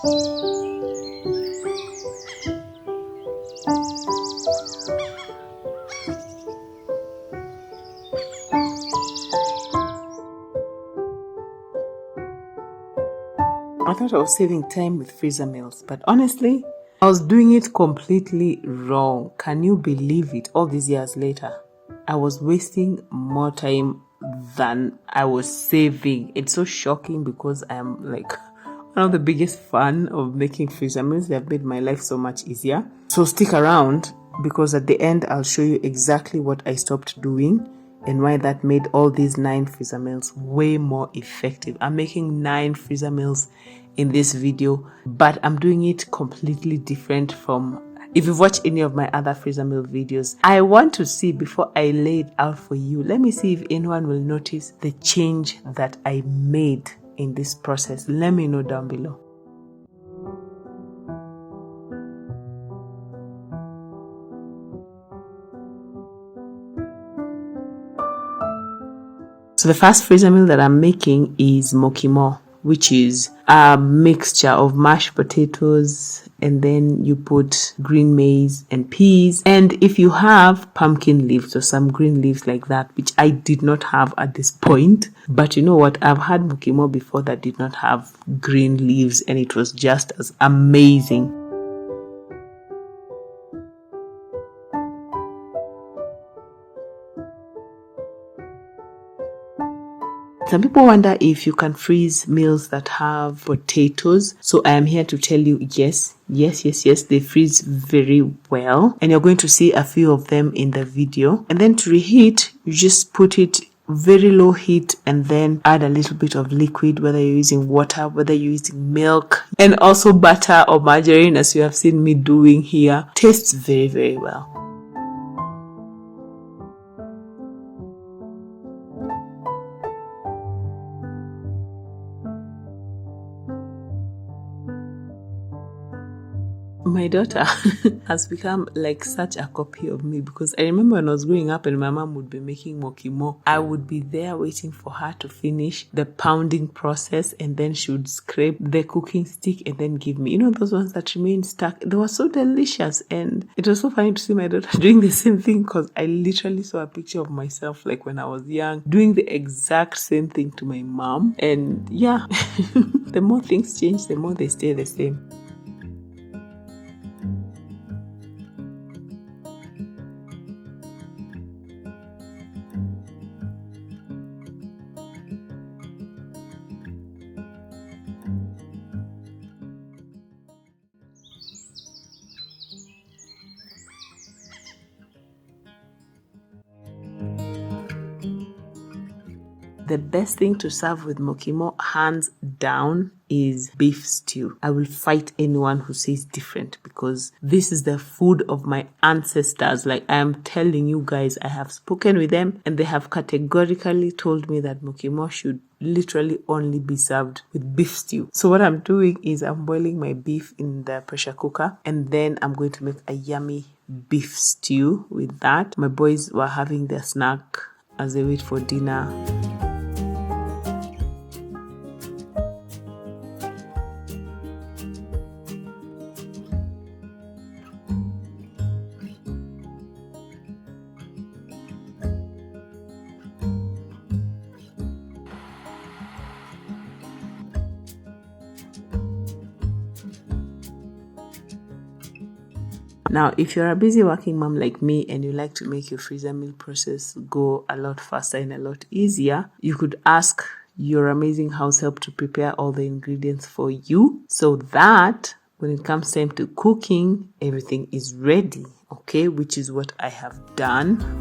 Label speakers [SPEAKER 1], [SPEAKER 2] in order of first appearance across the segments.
[SPEAKER 1] I thought I was saving time with freezer meals, but honestly, I was doing it completely wrong. Can you believe it? All these years later, I was wasting more time than I was saving. It's so shocking because I'm like one of the biggest fan of making freezer meals. They have made my life so much easier. So stick around because at the end, I'll show you exactly what I stopped doing and why that made all these 9 freezer meals way more effective. I'm making 9 freezer meals in this video, but I'm doing it completely different from if you've watched any of my other freezer meal videos. I want to see before I lay it out for you. Let me see if anyone will notice the change that I made in this process. Let me know down below. So the first freezer meal that I'm making is mukimo, which is a mixture of mashed potatoes, and then you put green maize and peas, and if you have pumpkin leaves or some green leaves like that, which I did not have at this point. But you know what, I've had mukimo before that did not have green leaves and it was just as amazing. Some people wonder if you can freeze meals that have potatoes. So I am here to tell you, yes, they freeze very well. And you're going to see a few of them in the video. And then to reheat, you just put it very low heat and then add a little bit of liquid, whether you're using water, whether you're using milk, and also butter or margarine, as you have seen me doing here. Tastes very, very well. My daughter has become like such a copy of me, because I remember when I was growing up and my mom would be making mukimo, I would be there waiting for her to finish the pounding process, and then she would scrape the cooking stick and then give me, you know, those ones that remain stuck. They were so delicious, and it was so funny to see my daughter doing the same thing, because I literally saw a picture of myself like when I was young doing the exact same thing to my mom. And yeah, the more things change, the more they stay the same. The best thing to serve with mukimo, hands down, is beef stew. I will fight anyone who says different, because this is the food of my ancestors. Like, I am telling you guys, I have spoken with them and they have categorically told me that mukimo should literally only be served with beef stew. So what I'm doing is I'm boiling my beef in the pressure cooker, and then I'm going to make a yummy beef stew with that. My boys were having their snack as they wait for dinner. Now, if you're a busy working mom like me and you like to make your freezer meal process go a lot faster and a lot easier, you could ask your amazing house help to prepare all the ingredients for you, so that when it comes time to cooking, everything is ready, okay? Which is what I have done.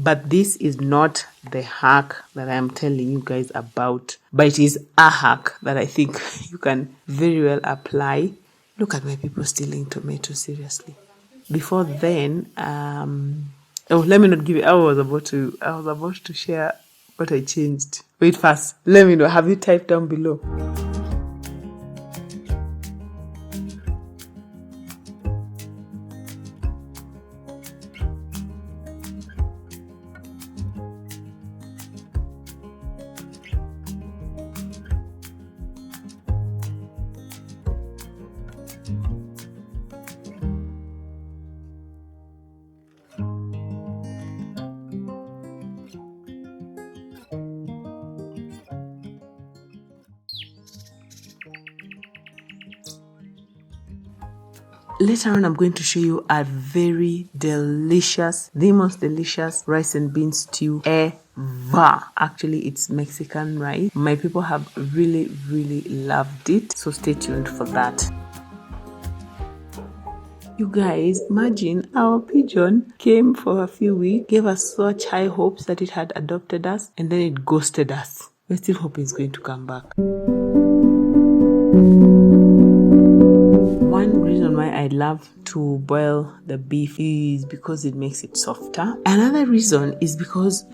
[SPEAKER 1] But this is not the hack that I am telling you guys about, but it is a hack that I think you can very well apply. Look at my people stealing tomatoes, seriously. Before then, let me not give it. I was about to share what I changed. Wait first, let me know. Have you typed down below? Later on, I'm going to show you a very delicious, the most delicious rice and bean stew ever. Actually, it's Mexican rice. My people have really loved it, so stay tuned for that. You guys, imagine our pigeon came for a few weeks, gave us such high hopes that it had adopted us, and then it ghosted us. We're still hoping it's going to come back. One reason why I love to boil the beef is because it makes it softer. Another reason is because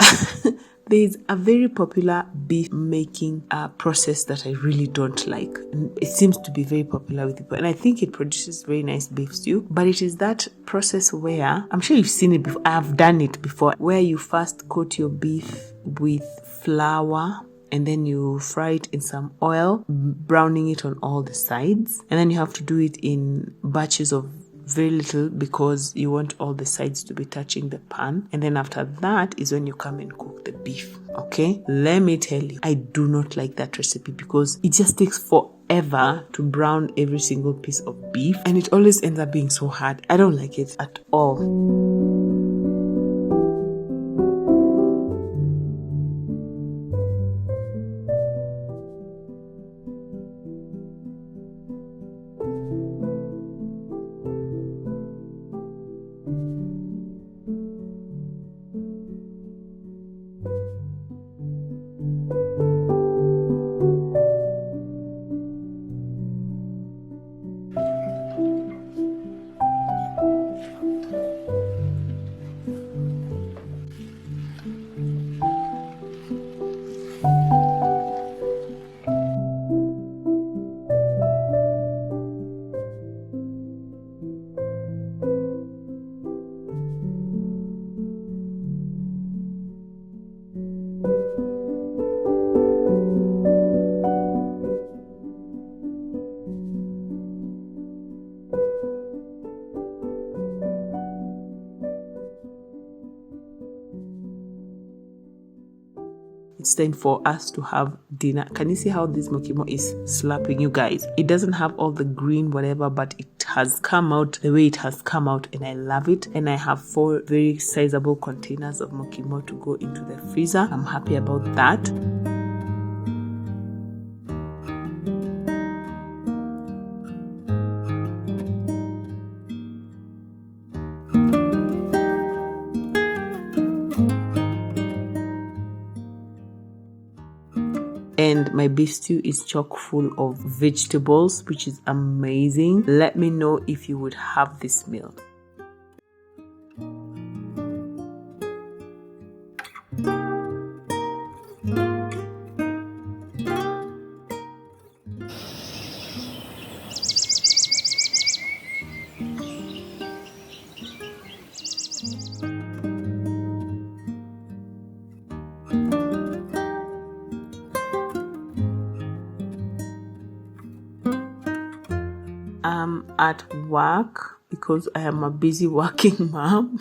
[SPEAKER 1] there's a very popular beef making process that I really don't like. And it seems to be very popular with people. And I think it produces very nice beef stew. But it is that process where, I'm sure you've seen it before, I've done it before, where you first coat your beef with flour, and then you fry it in some oil, browning it on all the sides. And then you have to do it in batches of very little because you want all the sides to be touching the pan. And then after that is when you come and cook the beef. Okay, let me tell you, I do not like that recipe because it just takes forever to brown every single piece of beef, and it always ends up being so hard. I don't like it at all. It's time for us to have dinner. Can you see how this mukimo is slapping, you guys? It doesn't have all the green whatever, but it has come out the way it has come out, and I love it. And I have 4 very sizable containers of mukimo to go into the freezer. I'm happy about that. And my beef stew is chock full of vegetables, which is amazing. Let me know if you would have this meal. I'm at work because I am a busy working mom,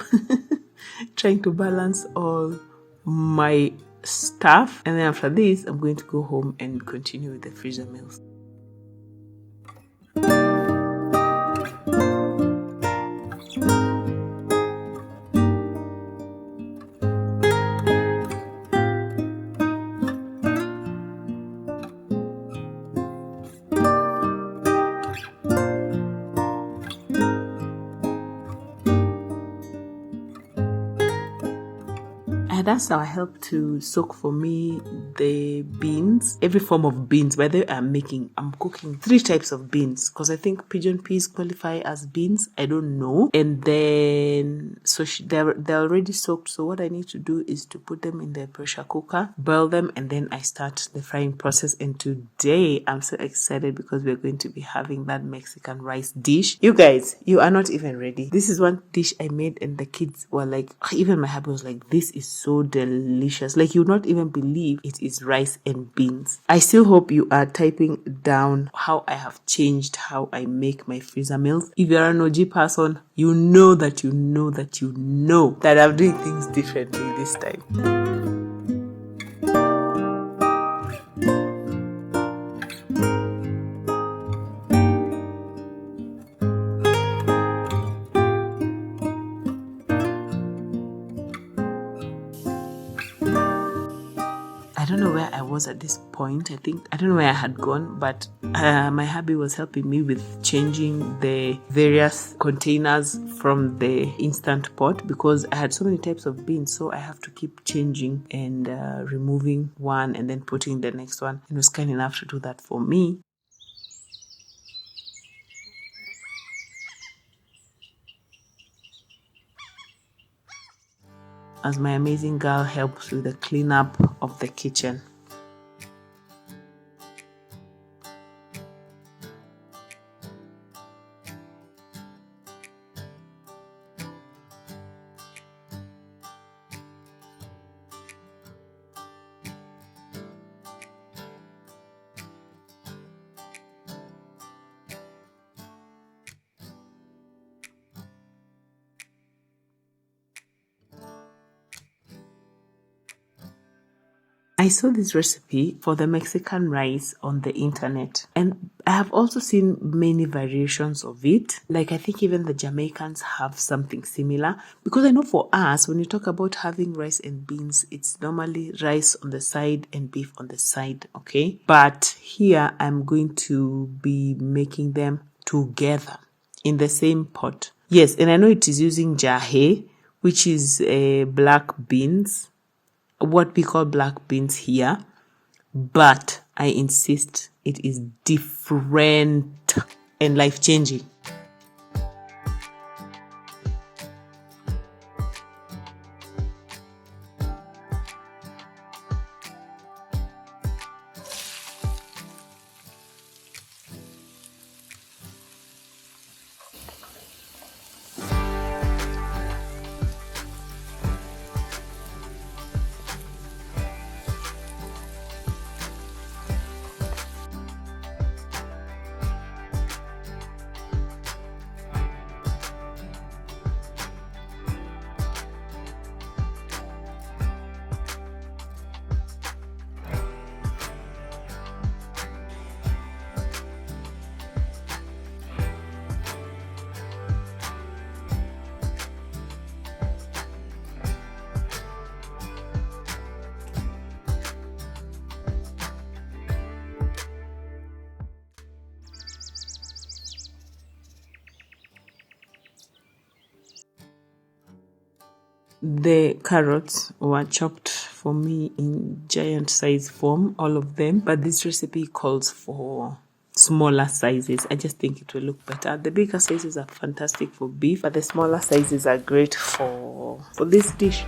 [SPEAKER 1] trying to balance all my stuff. And then after this, I'm going to go home and continue with the freezer meals. That's how I help to soak for me the beans, every form of beans. By the way, I'm cooking 3 types of beans because I think pigeon peas qualify as beans. I don't know. And then, so they're already soaked. So what I need to do is to put them in the pressure cooker, boil them, and then I start the frying process. And today, I'm so excited because we're going to be having that Mexican rice dish. You guys, you are not even ready. This is one dish I made and the kids were like, even my husband was like, this is so delicious. Like, you would not even believe it is rice and beans. I still hope you are typing down how I have changed how I make my freezer meals. If you're an OG person, you know that I'm doing things differently this time. I don't know where I was at this point. I don't know where I had gone, but my hubby was helping me with changing the various containers from the instant pot because I had so many types of beans, so I have to keep changing and removing one and then putting the next one. It was kind enough to do that for me. As my amazing girl helps with the cleanup of the kitchen. I saw this recipe for the Mexican rice on the internet, and I have also seen many variations of it. Like I think even the Jamaicans have something similar, because I know for us, when you talk about having rice and beans, it's normally rice on the side and beef on the side, okay? But here I'm going to be making them together in the same pot. Yes, and I know it is using jahe, which is black beans, what we call black beans here, but I insist it is different and life-changing. The carrots were chopped for me in giant size form, all of them, but this recipe calls for smaller sizes. I just think it will look better. The bigger sizes are fantastic for beef, but the smaller sizes are great for this dish.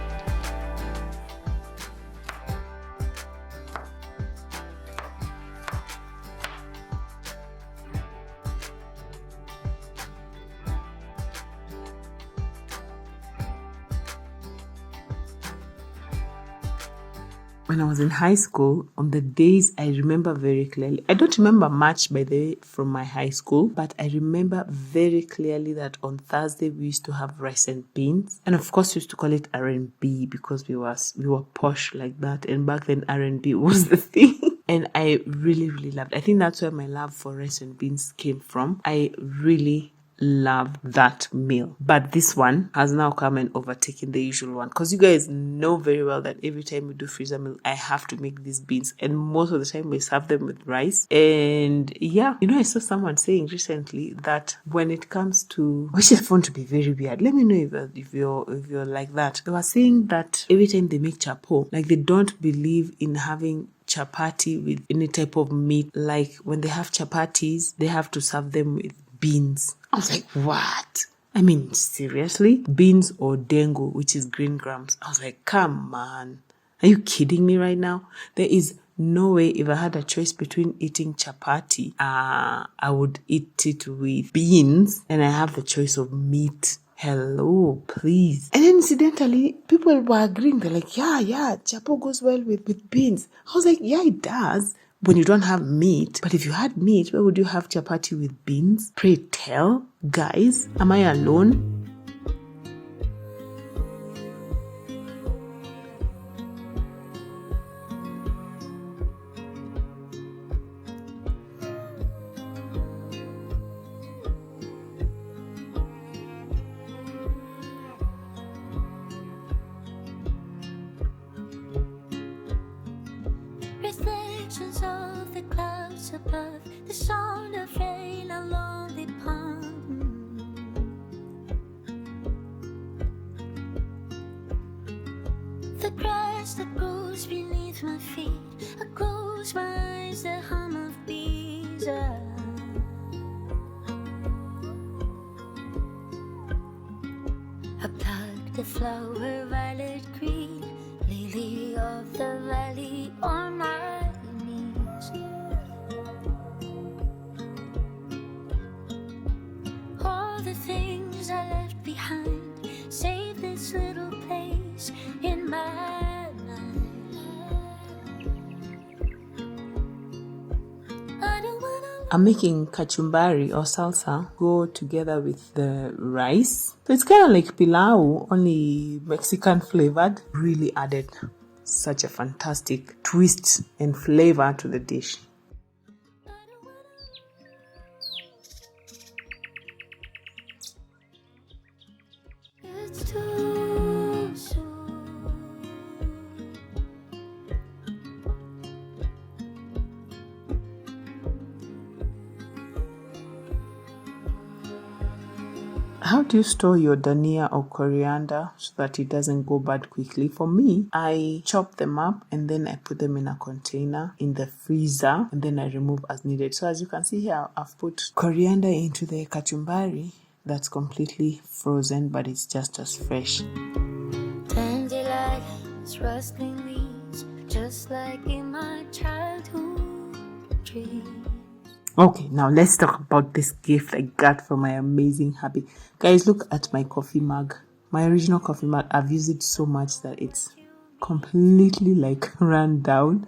[SPEAKER 1] When I was in high school, on the days I remember very clearly. I don't remember much, by the way, from my high school, but I remember very clearly that on Thursday we used to have rice and beans, and of course we used to call it R&B because we were posh like that, and back then R&B was the thing. And I really, really loved it. I think that's where my love for rice and beans came from. I really love that meal, but this one has now come and overtaken the usual one, because you guys know very well that every time we do freezer meal I have to make these beans, and most of the time we serve them with rice. And yeah, I saw someone saying recently that when it comes to, which I found to be very weird, let me know if you're like that. They were saying that every time they make chapo, like they don't believe in having chapati with any type of meat. Like when they have chapatis, they have to serve them with beans. I was like, what? I mean, seriously? Beans or dengu, which is green grams. I was like, come on. Are you kidding me right now? There is no way. If I had a choice between eating chapati, I would eat it with beans, and I have the choice of meat. Hello, please. And then incidentally, people were agreeing. They're like, yeah, chapo goes well with beans. I was like, yeah, it does when you don't have meat. But if you had meat, where would you have chapati with beans? Pray tell, guys, am I alone?
[SPEAKER 2] rise above the sound of rain along the pond. The grass that grows beneath my feet, I close my eyes, the hum of bees. I pluck the flower violet green, lily of the valley on my knees. All the things I left behind, save this little place in my mind. I don't wanna.
[SPEAKER 1] I'm making kachumbari or salsa go together with the rice. So it's kind of like pilau, only Mexican flavored. Really added such a fantastic twist and flavor to the dish.
[SPEAKER 2] It's too soon.
[SPEAKER 1] How do you store your dhania or coriander so that it doesn't go bad quickly? For me, I chop them up and then I put them in a container in the freezer and then I remove as needed. So as you can see here, I've put coriander into the kachumbari that's completely frozen, but it's just as fresh.
[SPEAKER 2] Dandelions, rustling leaves, just like in my childhood dreams.
[SPEAKER 1] Okay, now let's talk about this gift I got from my amazing hubby. Guys, look at my coffee mug. My original coffee mug, I've used it so much that it's completely like run down.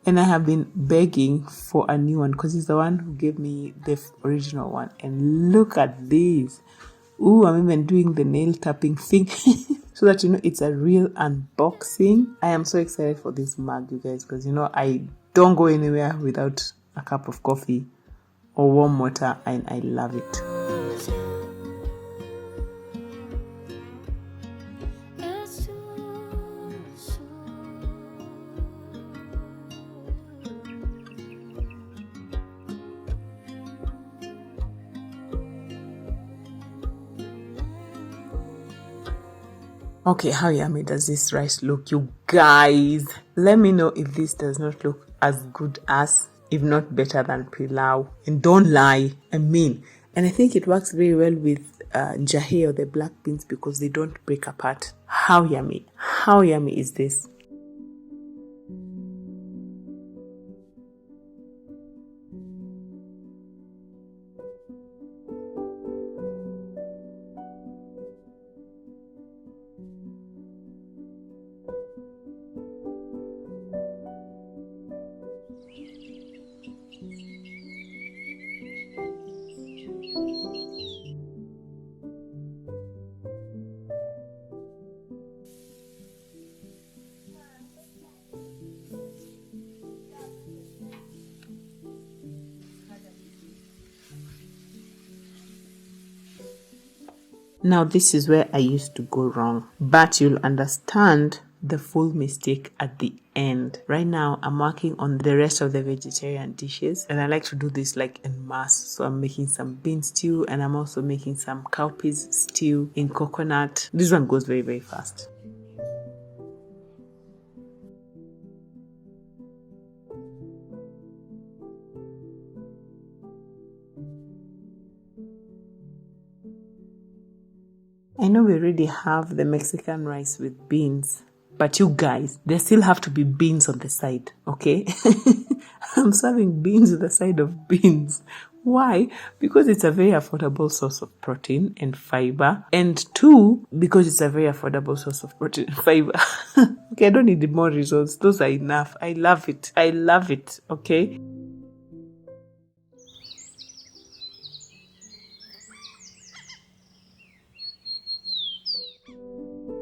[SPEAKER 1] And I have been begging for a new one because he's the one who gave me the original one. And look at this. Ooh, I'm even doing the nail tapping thing so that you know it's a real unboxing. I am so excited for this mug, you guys, because you know I don't go anywhere without a cup of coffee or warm water, and I love it.
[SPEAKER 2] It's too soon.
[SPEAKER 1] Okay, how yummy does this rice look, you guys? Let me know if this does not look as good as, if not better than pilau. And don't lie, I mean. And I think it works very well with jahe or the black beans because they don't break apart. How yummy is this? Now this is where I used to go wrong, but you'll understand the full mistake at the end. Right now I'm working on the rest of the vegetarian dishes and I like to do this like en masse. So I'm making some bean stew and I'm also making some cowpeas stew in coconut. This one goes very, very fast. I know we already have the Mexican rice with beans, but you guys, there still have to be beans on the side, okay? I'm serving beans on the side of beans. Why? Because it's a very affordable source of protein and fiber. And two, because it's a very affordable source of protein and fiber. Okay, I don't need more results. Those are enough. I love it. I love it, okay?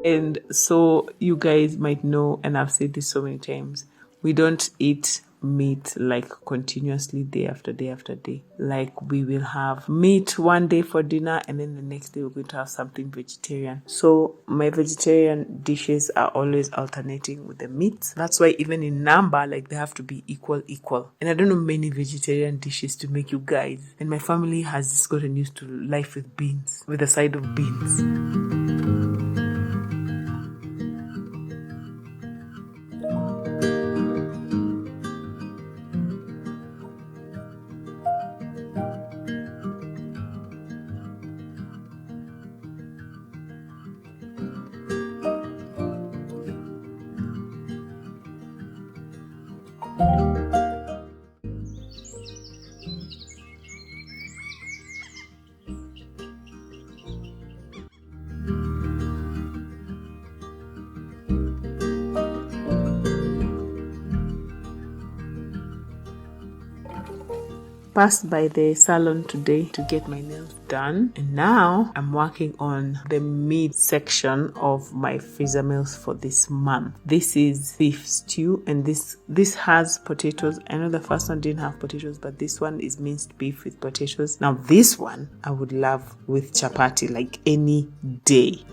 [SPEAKER 1] And so you guys might know, and I've said this so many times, we don't eat meat like continuously day after day after day. Like we will have meat one day for dinner and then the next day we're going to have something vegetarian. So my vegetarian dishes are always alternating with the meat. That's why even in number, like they have to be equal. And I don't know many vegetarian dishes to make you guys. And my family has just gotten used to life with beans, with a side of beans. Passed by the salon today to get my nails done, and now I'm working on the meat section of my freezer meals for this month. This is beef stew, and this has potatoes. I know the first one didn't have potatoes, but this one is minced beef with potatoes. Now this one I would love with chapati like any day.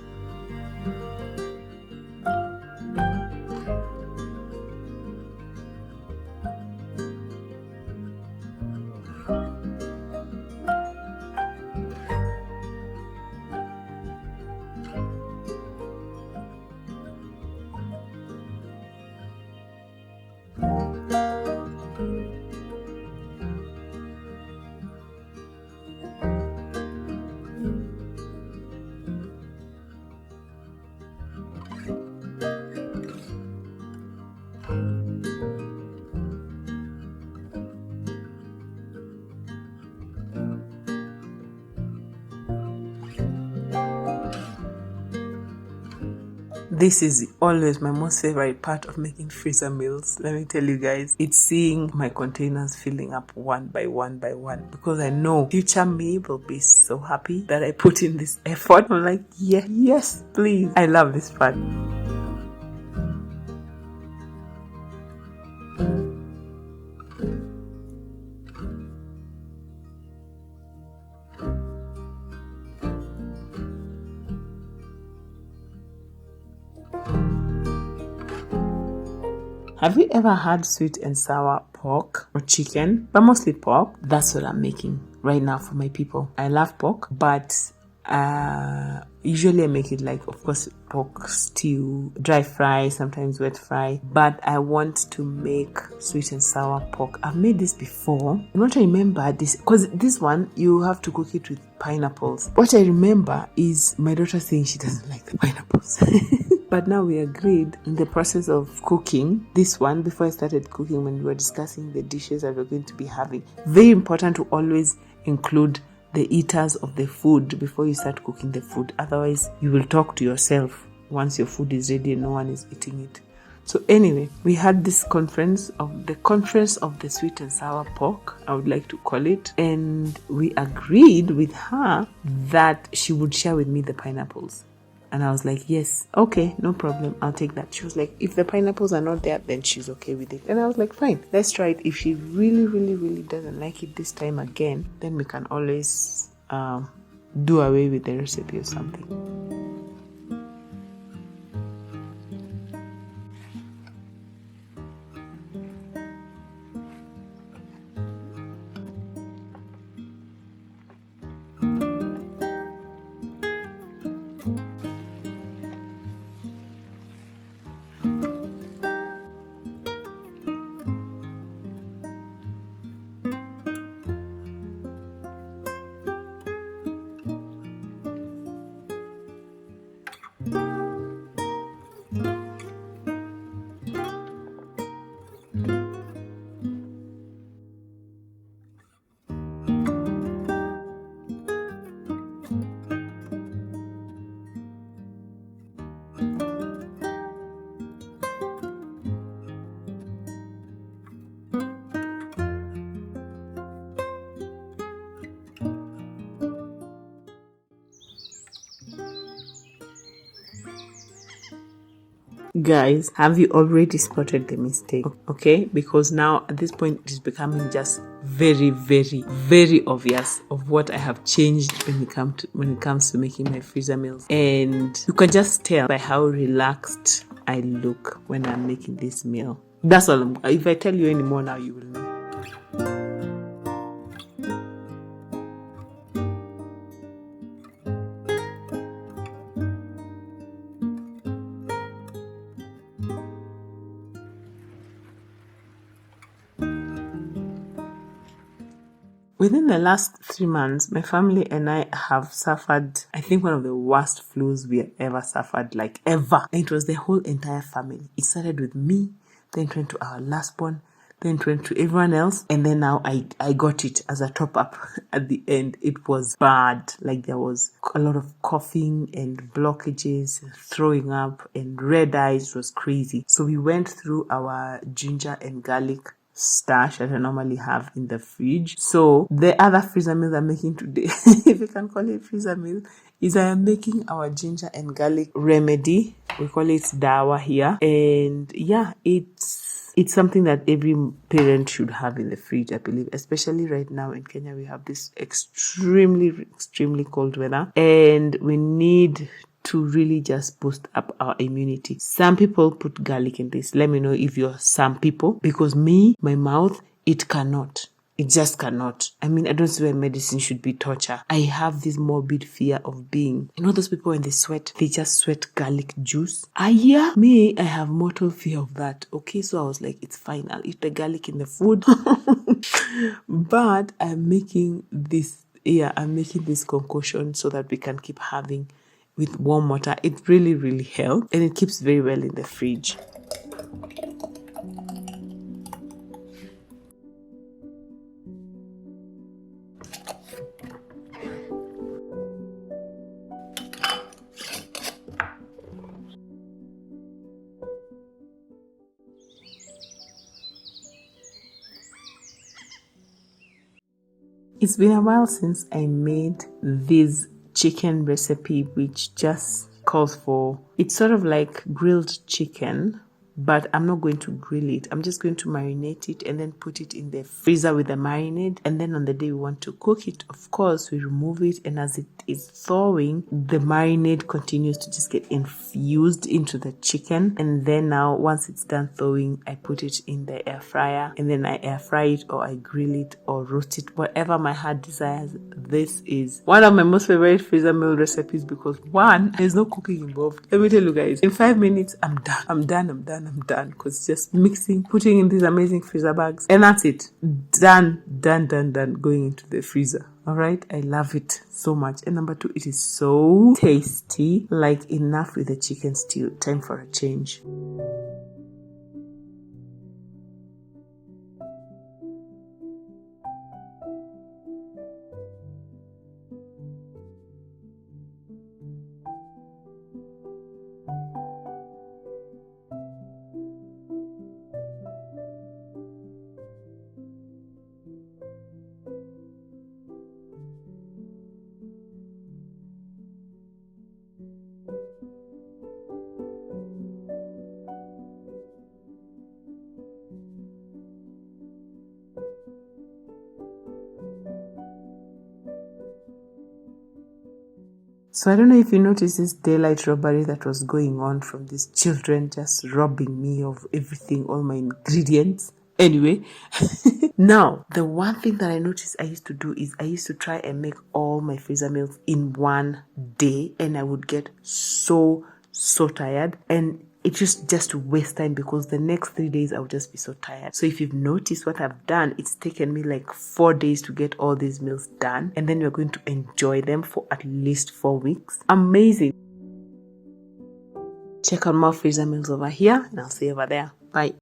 [SPEAKER 1] This is always my most favorite part of making freezer meals. Let me tell you guys, it's seeing my containers filling up one by one by one, because I know future me will be so happy that I put in this effort. I'm like, yeah, yes, please. I love this part. Have you ever had sweet and sour pork or chicken? But mostly pork. That's what I'm making right now for my people. I love pork, but usually I make it like, of course, pork stew, dry fry, sometimes wet fry. But I want to make sweet and sour pork. I've made this before. I want to remember this, because this one, you have to cook it with pineapples. What I remember is my daughter saying she doesn't like the pineapples. But now we agreed in the process of cooking this one, before I started cooking, when we were discussing the dishes that we're going to be having. Very important to always include the eaters of the food before you start cooking the food. Otherwise, you will talk to yourself once your food is ready and no one is eating it. So anyway, we had this conference of the sweet and sour pork, I would like to call it. And we agreed with her that she would share with me the pineapples. And I was like, yes, okay, no problem, I'll take that. She was like, if the pineapples are not there, then she's okay with it. And I was like, fine, let's try it. If she really, really, really doesn't like it this time again, then we can always do away with the recipe or something. Guys, have you already spotted the mistake? Okay, because now at this point it is becoming just very, very, very obvious of what I have changed when it comes to making my freezer meals, and you can just tell by how relaxed I look when I'm making this meal. That's all. If I tell you any more now, you will know. Within the last 3 months, my family and I have suffered, I think, one of the worst flus we ever suffered, like ever. And it was the whole entire family. It started with me, then it went to our last born, then it went to everyone else, and then now I got it as a top up at the end. It was bad. Like there was a lot of coughing and blockages, throwing up and red eyes. It was crazy. So we went through our ginger and garlic stash that I normally have in the fridge. So the other freezer meal I'm making today, if you can call it freezer meal, is I am making our ginger and garlic remedy. We call it dawa here, and yeah, it's something that every parent should have in the fridge, I believe, especially right now in Kenya. We have this extremely cold weather, and we need to really just boost up our immunity. Some people put garlic in this. Let me know if you're some people, because me, my mouth, it cannot. It just cannot. I mean, I don't see why medicine should be torture. I have this morbid fear of being, those people when they sweat, they just sweat garlic juice. Yeah, me, I have mortal fear of that. Okay, so I was like, it's fine. I'll eat the garlic in the food. But I'm making this concoction so that we can keep having with warm water. It really helps, and it keeps very well in the fridge. It's been a while since I made this chicken recipe, which just calls for, it's sort of like grilled chicken, but I'm not going to grill it. I'm just going to marinate it and then put it in the freezer with the marinade. And then on the day we want to cook it, of course, we remove it. And as it is thawing, the marinade continues to just get infused into the chicken. And then now, once it's done thawing, I put it in the air fryer. And then I air fry it, or I grill it, or roast it, whatever my heart desires. This is one of my most favorite freezer meal recipes because, one, there's no cooking involved. Let me tell you guys, in 5 minutes, I'm done. Because just mixing, putting in these amazing freezer bags, and that's it. Done, going into the freezer. All right, I love it so much. And number 2, it is so tasty. Like, enough with the chicken stew. Time for a change. So I don't know if you noticed this daylight robbery that was going on from these children just robbing me of everything, all my ingredients. Anyway, now the one thing that I noticed I used to do is I used to try and make all my freezer meals in one day, and I would get so tired, and it just waste time because the next 3 days I would just be so tired. So if you've noticed what I've done, it's taken me like 4 days to get all these meals done, and then we're going to enjoy them for at least 4 weeks. Amazing. Check out more freezer meals over here, and I'll see you over there. Bye.